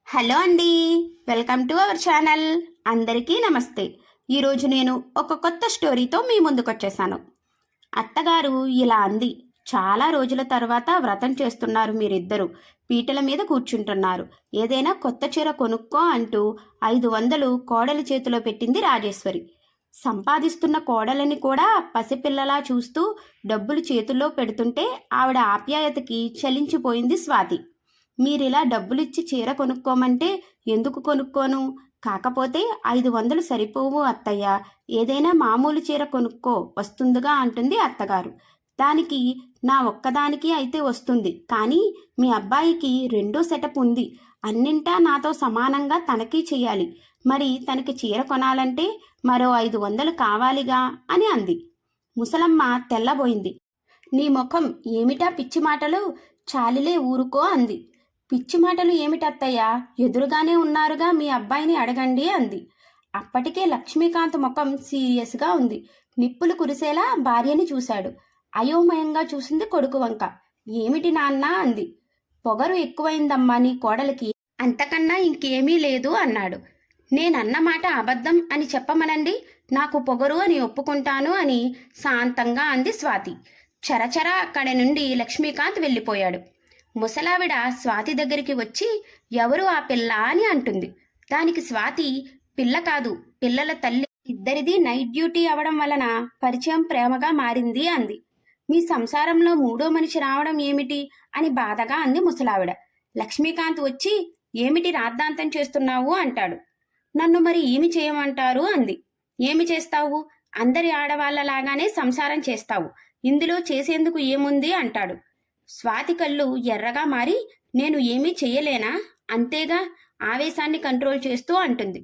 Hello అండి. Welcome to our channel. అందరికీ నమస్తే. ఈరోజు నేను ఒక కొత్త స్టోరీతో మీ ముందుకొచ్చేసాను. అత్తగారు ఇలా అంది. చాలా రోజుల తర్వాత వ్రతం చేస్తున్నారు మీరిద్దరూ. పీటల మీద కూర్చుంటున్నారు. ఏదైనా కొత్త చీర కొనుక్కో అంటూ 500 కోడలి చేతిలో పెట్టింది రాజేశ్వరి. సంపాదిస్తున్న కోడలని కూడా పసిపిల్లలా చూస్తూ డబ్బులు చేతుల్లో పెడుతుంటే ఆవిడ ఆప్యాయతకి చలించిపోయింది స్వాతి. మీరిలా డబ్బులిచ్చి చీర కొనుక్కోమంటే ఎందుకు కొనుక్కోను? కాకపోతే 500 సరిపోవు అత్తయ్య. ఏదైనా మామూలు చీర కొనుక్కో వస్తుందిగా అంటుంది అత్తగారు. దానికి నా ఒక్కదానికి అయితే వస్తుంది. కానీ మీ అబ్బాయికి రెండో సెటప్ ఉంది. అన్నింటా నాతో సమానంగా తనకి చెయ్యాలి. మరి తనకి చీర కొనాలంటే మరో 500 కావాలిగా అని అంది. ముసలమ్మ తెల్లబోయింది. నీ ముఖం ఏమిటా పిచ్చి మాటలు? చాలిలే ఊరుకో అంది. పిచ్చి మాటలు ఏమిటత్తయ్యా? ఎదురుగానే ఉన్నారుగా, మీ అబ్బాయిని అడగండి అంది. అప్పటికే లక్ష్మీకాంత్ ముఖం సీరియస్గా ఉంది. నిప్పులు కురిసేలా భార్యని చూశాడు. అయోమయంగా చూసింది కొడుకు వంక. ఏమిటి నాన్న అంది. పొగరు ఎక్కువైందమ్మా నీ కోడలికి, అంతకన్నా ఇంకేమీ లేదు అన్నాడు. నేనన్న మాట అబద్ధం అని చెప్పమనండి, నాకు పొగరు అని ఒప్పుకుంటాను అని శాంతంగా అంది స్వాతి. చరచర అక్కడి నుండి లక్ష్మీకాంత్ వెళ్ళిపోయాడు. ముసలావిడ స్వాతి దగ్గరికి వచ్చి ఎవరు ఆ పిల్ల అని అంటుంది. దానికి స్వాతి పిల్ల కాదు, పిల్లల తల్లి. ఇద్దరిది నైట్ డ్యూటీ అవడం వలన పరిచయం ప్రేమగా మారింది అంది. మీ సంసారంలో మూడో మనిషి రావడం ఏమిటి అని బాధగా అంది ముసలావిడ. లక్ష్మీకాంత్ వచ్చి ఏమిటి రాద్ధాంతం చేస్తున్నావు అంటాడు. నన్ను మరి ఏమి చేయమంటారు అంది. ఏమి చేస్తావు? అందరి ఆడవాళ్లలాగానే సంసారం చేస్తావు. ఇందులో చేసేందుకు ఏముంది అంటాడు. స్వాతి కళ్ళు ఎర్రగా మారి నేను ఏమీ చెయ్యలేనా? అంతేగా ఆవేశాన్ని కంట్రోల్ చేస్తూ అంటుంది.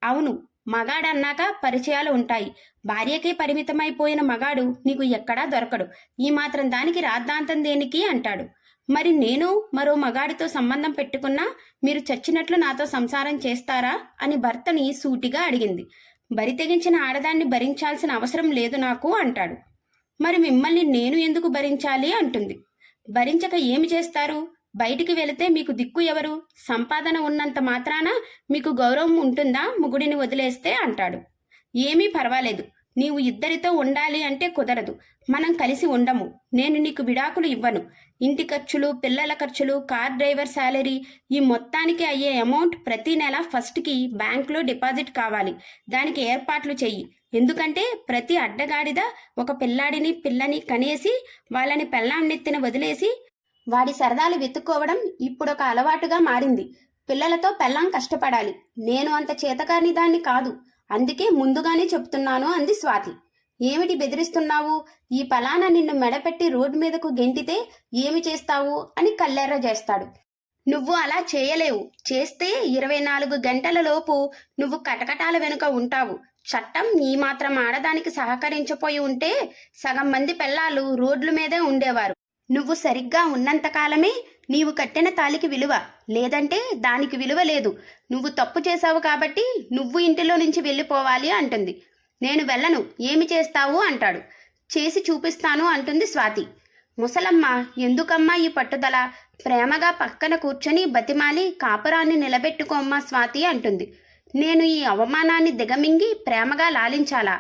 అవును, మగాడన్నాక పరిచయాలు ఉంటాయి. భార్యకే పరిమితమైపోయిన మగాడు నీకు ఎక్కడా దొరకడు. ఈ మాత్రం దానికి రాద్ధాంతం దేనికి అంటాడు. మరి నేను మరో మగాడితో సంబంధం పెట్టుకున్నా మీరు చచ్చినట్లు నాతో సంసారం చేస్తారా అని భర్తని సూటిగా అడిగింది. బరి తెగించిన ఆడదాన్ని భరించాల్సిన అవసరం లేదు నాకు అంటాడు. మరి మిమ్మల్ని నేను ఎందుకు భరించాలి అంటుంది. భరించక ఏమి చేస్తారు? బయటికి వెళితే మీకు దిక్కు ఎవరు? సంపాదన ఉన్నంత మాత్రాన మీకు గౌరవం ఉంటుందా మొగుడిని వదిలేస్తే అంటాడు. ఏమీ పర్వాలేదు, నీవు ఇద్దరితో ఉండాలి అంటే కుదరదు. మనం కలిసి ఉండము. నేను నీకు విడాకులు ఇవ్వను. ఇంటి ఖర్చులు, పిల్లల ఖర్చులు, కార్ డ్రైవర్ శాలరీ, ఈ మొత్తానికి అయ్యే అమౌంట్ ప్రతి నెల ఫస్ట్కి బ్యాంకులో డిపాజిట్ కావాలి. దానికి ఏర్పాట్లు చెయ్యి. ఎందుకంటే ప్రతి అడ్డగాడిద ఒక పిల్లాడిని పిల్లని కనేసి వాళ్ళని పెళ్ళాన్నెత్తిన వదిలేసి వాడి సరదాలు వెతుక్కోవడం ఇప్పుడొక అలవాటుగా మారింది. పిల్లలతో పెళ్ళాం కష్టపడాలి. నేను అంత చేతకాని దాన్ని కాదు. అందుకే ముందుగానే చెప్తున్నాను అంది స్వాతి. ఏమిటి బెదిరిస్తున్నావు? ఈ పలానా నిన్ను మెడపెట్టి రోడ్డు మీదకు గెంటితే ఏమి చేస్తావు అని కల్లెర్ర చేస్తాడు. నువ్వు అలా చేయలేవు. చేస్తే 24 గంటల లోపు నువ్వు కటకటాల వెనుక ఉంటావు. చట్టం ఈ మాత్రం ఆడదానికి సహకరించపోయి ఉంటే సగం మంది పెళ్ళాలు రోడ్ల మీదే ఉండేవారు. నువ్వు సరిగ్గా ఉన్నంతకాలమే నీవు కట్టిన తాలికి విలువ, లేదంటే దానికి విలువ లేదు. నువ్వు తప్పు చేశావు కాబట్టి నువ్వు ఇంటిలో నుంచి వెళ్ళిపోవాలి అంటుంది. నేను వెళ్ళను. ఏమి చేస్తావు అంటాడు. చేసి చూపిస్తాను అంటుంది స్వాతి. ముసలమ్మ ఎందుకమ్మా ఈ పట్టుదల? ప్రేమగా పక్కన కూర్చొని బతిమాలి కాపురాన్ని నిలబెట్టుకోమ్మా స్వాతి అంటుంది. నేను ఈ అవమానాన్ని దిగమింగి ప్రేమగా లాలించాలా?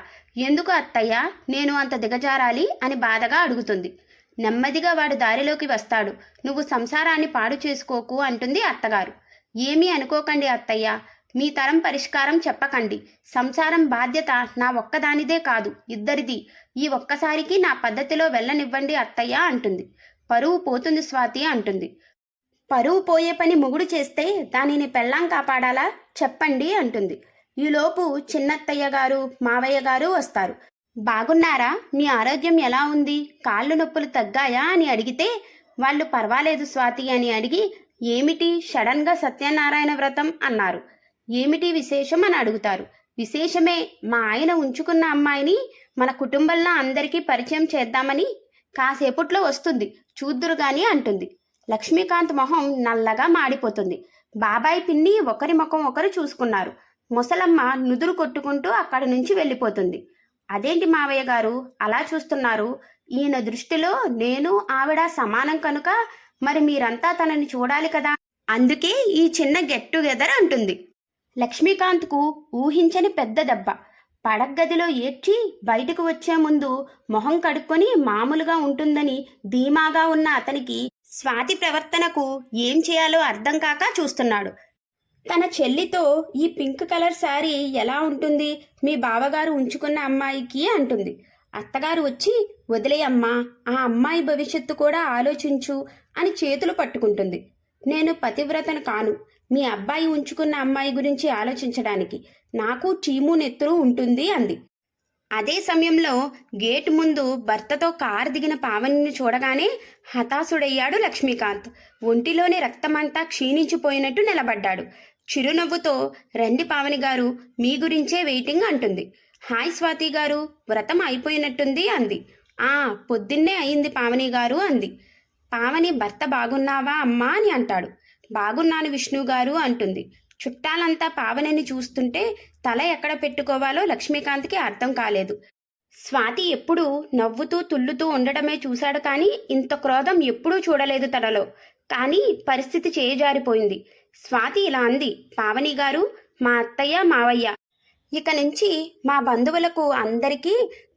ఎందుకు అత్తయ్య నేను అంత దిగజారాలి అని బాధగా అడుగుతుంది. నెమ్మదిగా వాడు దారిలోకి వస్తాడు. నువ్వు సంసారాన్ని పాడు చేసుకోకు అంటుంది అత్తగారు. ఏమీ అనుకోకండి అత్తయ్య, మీ తరం పరిష్కారం చెప్పకండి. సంసారం బాధ్యత నా ఒక్కదానిదే కాదు, ఇద్దరిది. ఈ ఒక్కసారికి నా పద్ధతిలో వెళ్ళనివ్వండి అత్తయ్య అంటుంది. పరువు పోతుంది స్వాతి అంటుంది. పరువు పోయే పని మొగుడు చేస్తే దానిని పెళ్ళాం కాపాడాలా చెప్పండి అంటుంది. ఈలోపు చిన్నత్తయ్య గారు, మావయ్య గారు వస్తారు. బాగున్నారా? మీ ఆరోగ్యం ఎలా ఉంది? కాళ్ళు నొప్పులు తగ్గాయా అని అడిగితే వాళ్ళు పర్వాలేదు స్వాతి అని అడిగి ఏమిటి సడన్గా సత్యనారాయణ వ్రతం అన్నారు. ఏమిటి విశేషం అని అడుగుతారు. విశేషమే, మా ఆయన ఉంచుకున్న అమ్మాయిని మన కుటుంబంలో అందరికీ పరిచయం చేద్దామని కాసేపట్లో వస్తుంది, చూద్దురు గాని అంటుంది. లక్ష్మీకాంత్ మొహం నల్లగా మాడిపోతుంది. బాబాయ్ పిన్ని ఒకరి ముఖం ఒకరు చూసుకున్నారు. ముసలమ్మ నుదురు కొట్టుకుంటూ అక్కడి నుంచి వెళ్ళిపోతుంది. అదేంటి మావయ్య గారు అలా చూస్తున్నారు? ఈయన దృష్టిలో నేను ఆవిడ సమానం కనుక మరి మీరంతా తనని చూడాలి కదా అందుకే ఈ చిన్న గెట్ టుగెదర్ అంటుంది. లక్ష్మీకాంత్కు ఊహించని పెద్ద దెబ్బ. పడగ్గదిలో ఏడ్చి బయటకు వచ్చే ముందు మొహం కడుక్కొని మామూలుగా ఉంటుందని ధీమాగా ఉన్న అతనికి స్వాతి ప్రవర్తనకు ఏం చేయాలో అర్థం కాక చూస్తున్నాడు. తన చెల్లితో ఈ పింక్ కలర్ శారీ ఎలా ఉంటుంది, మీ బావగారు ఉంచుకున్న అమ్మాయికి అంటుంది. అత్తగారు వచ్చి వదిలేయమ్మా, ఆ అమ్మాయి భవిష్యత్తు కూడా ఆలోచించు అని చేతులు పట్టుకుంటుంది. నేను పతివ్రతను కాను, మీ అబ్బాయి ఉంచుకున్న అమ్మాయి గురించి ఆలోచించడానికి. నాకు చీము నెత్తురు ఉంటుంది అంది. అదే సమయంలో గేటు ముందు భర్తతో కారు దిగిన పావనిని చూడగానే హతాశుడయ్యాడు లక్ష్మీకాంత్. ఒంటిలోని రక్తమంతా క్షీణించిపోయినట్టు నిలబడ్డాడు. చిరునవ్వుతో, రండి పావని గారు, మీ గురించే వెయిటింగ్ అంటుంది. హాయ్ స్వాతి గారు, వ్రతం అయిపోయినట్టుంది అంది. పొద్దున్నే అయింది పావని గారు అంది. పావని భర్త బాగున్నావా అమ్మా అని అంటాడు. బాగున్నాను విష్ణు గారు అంటుంది. చుట్టాలంతా పావనిని చూస్తుంటే తల ఎక్కడ పెట్టుకోవాలో లక్ష్మీకాంత్కి అర్థం కాలేదు. స్వాతి ఎప్పుడూ నవ్వుతూ తుల్లుతూ ఉండడమే చూశాడు, కానీ ఇంత క్రోధం ఎప్పుడూ చూడలేదు తనలో. కానీ పరిస్థితి చేజారిపోయింది. స్వాతి ఇలా అంది, పావని గారు, మా అత్తయ్య మావయ్య, ఇక నుంచి మా బంధువులకు అందరికీ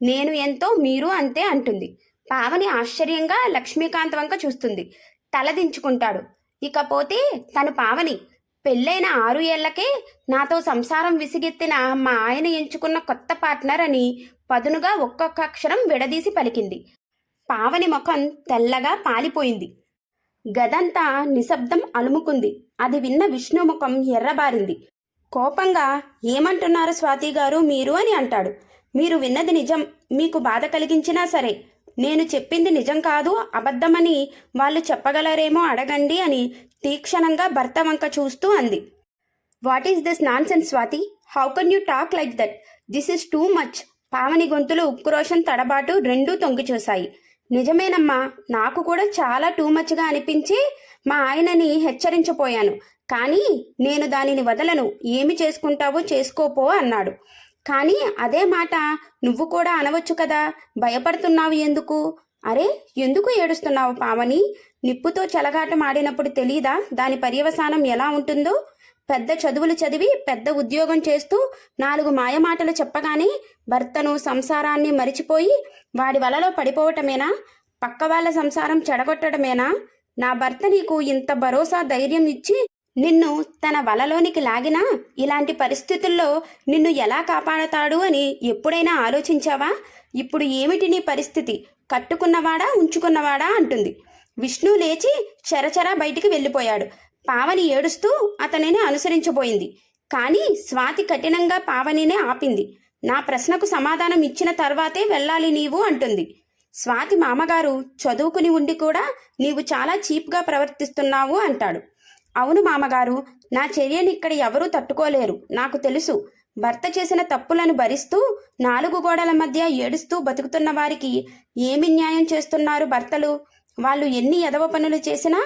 నేను ఎంతో మీరు అంతే అంటుంది. పావని ఆశ్చర్యంగా లక్ష్మీకాంత్ వంక చూస్తుంది. తలదించుకుంటాడు. ఇకపోతే తను పావని పెళ్ళైన 6 ఏళ్లకే నాతో సంసారం విసిగెత్తిన మా ఆయన ఎంచుకున్న కొత్త పార్ట్నర్ అని పదునుగా ఒక్కొక్క అక్షరం విడదీసి పలికింది. పావని ముఖం తెల్లగా పాలిపోయింది. గదంతా నిశ్శబ్దం అలుముకుంది. అది విన్న విష్ణు ముఖం ఎర్రబారింది. కోపంగా, ఏమంటున్నారు స్వాతి గారు మీరు అని అంటాడు. మీరు విన్నది నిజం, మీకు బాధ కలిగించినా సరే నేను చెప్పింది నిజం కాదు, అబద్ధమని వాళ్ళు చెప్పగలరేమో అడగండి అని తీక్షణంగా భర్త వంక చూస్తూ అంది. What is this nonsense Swathi, how can you talk like that, this is too much. Pavani గొంతులో ఉక్రోషం తడబాటు రెండూ తొంగిచూశాయి. నిజమేనమ్మా, నాకు కూడా చాలా టూ మచ్గా అనిపించి మా ఆయనని హెచ్చరించపోయాను, కానీ నేను దానిని వదలను, ఏమి చేసుకుంటావో చేసుకోపో అన్నాడు. కానీ అదే మాట నువ్వు కూడా అనవచ్చు కదా, భయపడుతున్నావు ఎందుకు? అరే, ఎందుకు ఏడుస్తున్నావు పావని? నిప్పుతో చెలగాటం ఆడినప్పుడు తెలీదా దాని పర్యవసానం ఎలా ఉంటుందో? పెద్ద చదువులు చదివి పెద్ద ఉద్యోగం చేస్తూ 4 మాయమాటలు చెప్పగానే భర్తను సంసారాన్ని మరిచిపోయి వాడి వలలో పడిపోవటమేనా? పక్క వాళ్ళ సంసారం చెడగొట్టడమేనా? నా భర్త నీకు ఇంత భరోసా ధైర్యం ఇచ్చి నిన్ను తన వలలోనికి లాగినా ఇలాంటి పరిస్థితుల్లో నిన్ను ఎలా కాపాడతాడు అని ఎప్పుడైనా ఆలోచించావా? ఇప్పుడు ఏమిటి నీ పరిస్థితి? కట్టుకున్నవాడా ఉంచుకున్నవాడా అంటుంది. విష్ణు లేచి చెరచెర బయటికి వెళ్ళిపోయాడు. పావని ఏడుస్తూ అతనిని అనుసరించబోయింది. కానీ స్వాతి కఠినంగా పావనినే ఆపింది. నా ప్రశ్నకు సమాధానం ఇచ్చిన తర్వాతే వెళ్ళాలి నీవు అంటుంది. స్వాతి మామగారు చదువుకుని ఉండి కూడా నీవు చాలా చీప్గా ప్రవర్తిస్తున్నావు అంటాడు. అవును మామగారు, నా చర్యని ఇక్కడ ఎవరూ తట్టుకోలేరు, నాకు తెలుసు. భర్త చేసిన తప్పులను భరిస్తూ 4 గోడల మధ్య ఏడుస్తూ బతుకుతున్న వారికి ఏమి న్యాయం చేస్తున్నారు భర్తలు? వాళ్ళు ఎన్ని ఎదవ పనులు చేసినా,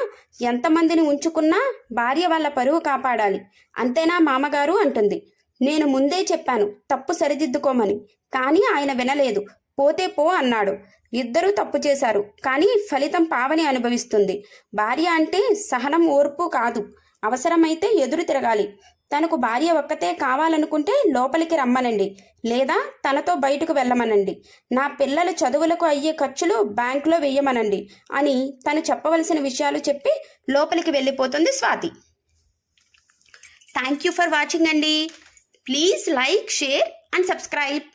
ఎంతమందిని ఉంచుకున్నా భార్య వాళ్ళ పరువు కాపాడాలి, అంతేనా మామగారు అంటుంది. నేను ముందే చెప్పాను తప్పు సరిదిద్దుకోమని, కానీ ఆయన వినలేదు. పోతే పో అన్నాడు. ఇద్దరూ తప్పు చేశారు, కానీ ఫలితం పావని అనుభవిస్తుంది. భార్య అంటే సహనం, ఓర్పు కాదు. అవసరమైతే ఎదురు తిరగాలి. తనకు భార్య ఒక్కతే కావాలనుకుంటే లోపలికి రమ్మనండి, లేదా తనతో బయటకు వెళ్ళమనండి. నా పిల్లల చదువులకు అయ్యే ఖర్చులు బ్యాంకులో వేయమనండి అని తను చెప్పవలసిన విషయాలు చెప్పి లోపలికి వెళ్ళిపోతుంది Swathi. Thank you for watching అండి. Please like, share and subscribe.